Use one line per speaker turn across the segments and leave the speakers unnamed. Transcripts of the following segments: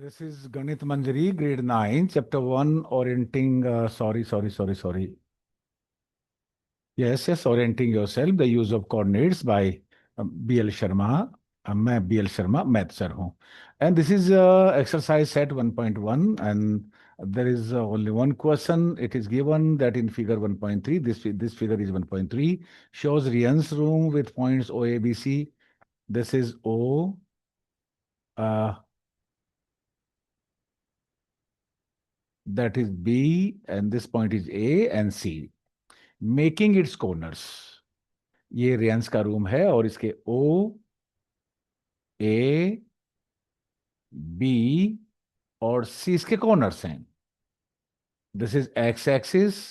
This is Ganit Manjari, grade 9, chapter 1, orienting, sorry. Yes, orienting yourself, the use of coordinates by B.L. Sharma. मैं B.L. Sharma, math sir हूँ. And this is exercise set 1.1, and there is only one question. It is given that in figure 1.3, this figure is 1.3, shows Rian's room with points O, A, B, C. This is O, that is B, and this point is A and C. Making its corners. ये रियांस का room है और इसके O, A, B और C इसके corners हैं. This is x axis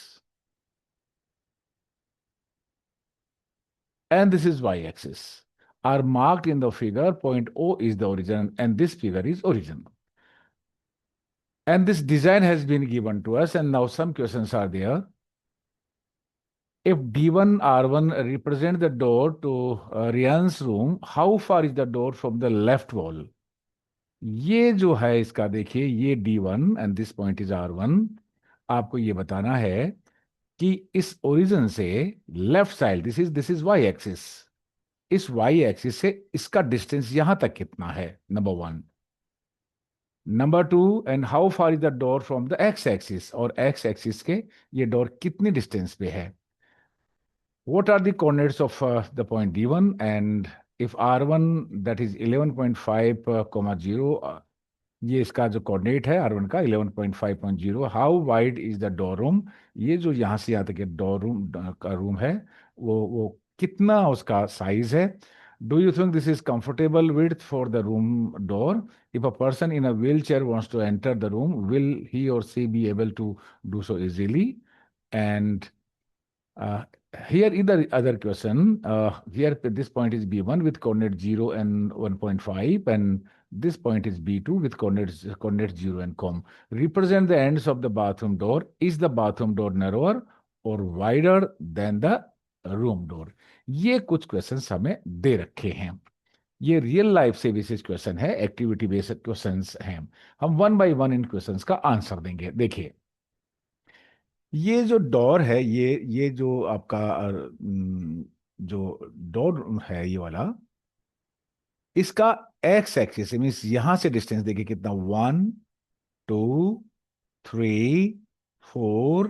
and this is y-axis are marked in the figure. Point O is the origin and this figure is origin. And this design has been given to us, and now some questions are there. If D1 R1 represent the door to Rian's room, how far is the door from the left wall? ये जो है इसका देखिए, ये D1 and this point is R1. आपको ये बताना है कि इस ओरिजिन से left side, this is y axis, इस वाई एक्सिस से इसका डिस्टेंस यहां तक कितना है, number 1. Number 2, and how far is the door from the x axis, और एक्स एक्सिस के ये डोर कितनी डिस्टेंस पे है. What are the coordinates of the point D1? And if R1 that is 11.5, 0, ये इसका जो कोऑर्डिनेट है R1 का 11.5.0, how wide is the door room, ये जो यहाँ से यहाँ तक के डोर रूम का रूम है, वो कितना उसका साइज है. Do you think this is comfortable width for the room door? If a person in a wheelchair wants to enter the room, will he or she be able to do so easily? And here in the other question, here this point is B1 with coordinate 0 and 1.5, and this point is B2 with coordinates 0 and com. Represent the ends of the bathroom door. Is the bathroom door narrower or wider than the room door? ये कुछ questions हमें दे रखे हैं. ये real life से basis question है, activity based questions हैं. हम one by one in questions का आंसर देंगे. देखिए, ये जो डोर है, ये जो आपका जो डोर है ये वाला, इसका एक्स एक्सिस मीन्स यहां से डिस्टेंस देखिए कितना, 1 2 3 4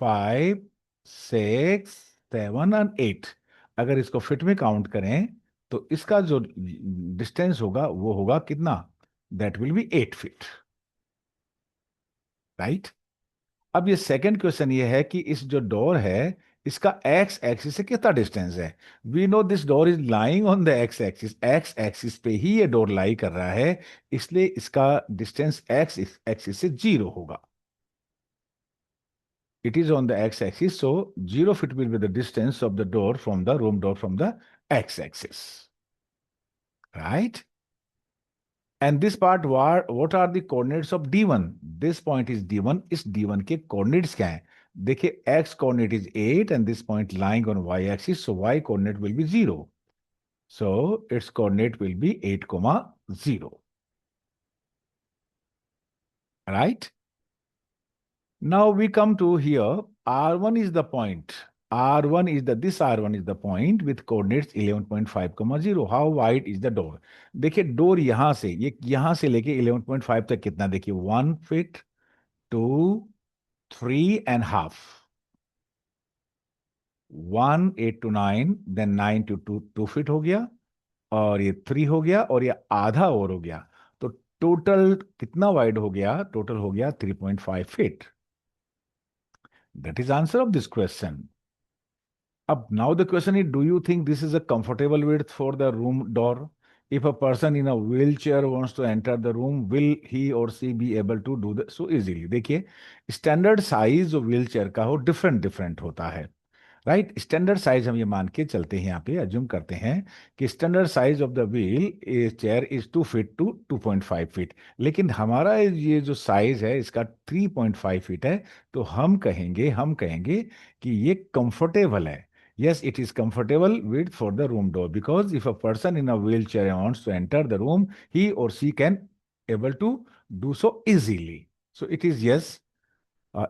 5 6 7 एंड 8. अगर इसको फिट में काउंट करें तो इसका जो डिस्टेंस होगा वो होगा कितना, that will be 8 feet, right. अब ये सेकंड क्वेश्चन ये है कि इस जो डोर है इसका एक्स एक्सिस से कितना डिस्टेंस है. We know this door is lying on the x axis पे ही ये डोर लाई कर रहा है, इसलिए इसका डिस्टेंस एक्स एक्सिस से 0 होगा. It is on the x axis, so 0 feet will be the distance of the door from the room door from the x axis, right. And this part, what are the coordinates of D1? This point is D1. इस D1 के coordinates क्या हैं? देखिए, x coordinate is 8 and this point lying on y axis, so y coordinate will be 0. So its coordinate will be 8, 0. Right? Now we come to here. R1 is the point. This R1 is the point with coordinates 11.5, 0. How wide is the door? देखिए, door यहां से, ये यहां से लेके 11.5 तक कितना, देखिए 1 feet, 2 3.5, 1 8 to 9, then 9 to 2 feet हो गया, और ये 3 हो गया, और ये आधा और हो गया. तो टोटल कितना वाइड हो गया, टोटल हो गया 3.5 feet. That is answer of this question. Up now the question is, do you think this is a comfortable width for the room door? If a person in a wheelchair wants to enter the room, will he or she be able to do that so easily? देखिए, standard size जो wheelchair का हो different different होता है, right. Standard size हम ये मान के चलते हैं, यहाँ पे अज्यूम करते हैं कि standard size of the wheelchair is 2 feet to 2.5 feet, लेकिन हमारा ये जो साइज है इसका 3.5 फीट है. तो हम कहेंगे कि ये कंफर्टेबल है. Yes, it is comfortable width for the room door, because if a person in a wheelchair wants to enter the room, he or she can able to do so easily. So it is, yes,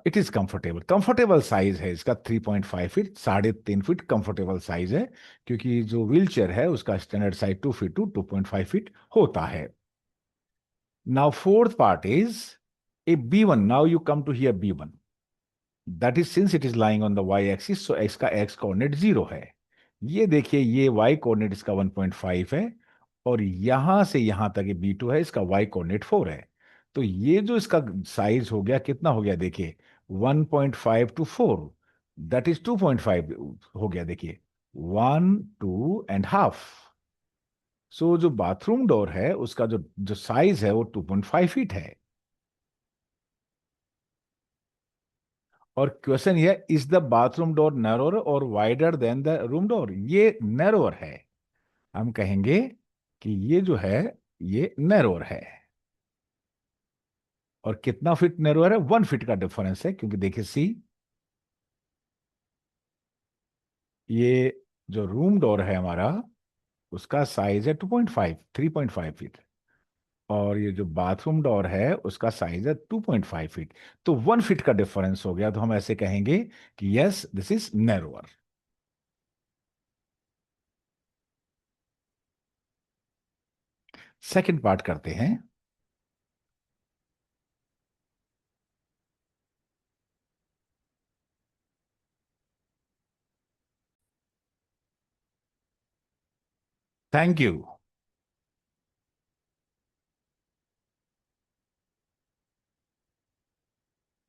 it is comfortable. Comfortable size है इसका 3.5 feet, 3.5 feet comfortable size है, क्योंकि जो wheel chair है उसका standard size 2 feet to 2.5 feet होता है। Now fourth part is a B1। Now you come to here B1, that is since it is lying on the Y axis, so इसका X coordinate 0 है। ये देखिए, ये Y coordinate इसका 1.5 है, और यहां से यहां तक ये B2 है, इसका वाई कोऑर्डिनेट 4 है। तो ये जो इसका साइज हो गया, कितना हो गया देखिए, 1.5 to 4, दैट इज 2.5 हो गया देखिए, 1, 2 and 1/2। सो जो बाथरूम डोर है उसका जो जो साइज है वो 2.5 फीट है। और क्वेश्चन ये, इज द बाथरूम डोर नैरोर और wider than the room door? ये नैरोर है। हम कहेंगे कि ये जो है ये नैरोर है। और कितना फिट नैरोर है? 1 फीट का डिफरेंस है, क्योंकि देखिए सी, ये जो रूम डोर है हमारा उसका साइज है 2.5, 3.5 फीट, और ये जो बाथरूम डोर है उसका साइज है 2.5 फीट। तो 1 फीट का डिफरेंस हो गया, तो हम ऐसे कहेंगे कि yes, this is narrower. Second part करते हैं। Thank you.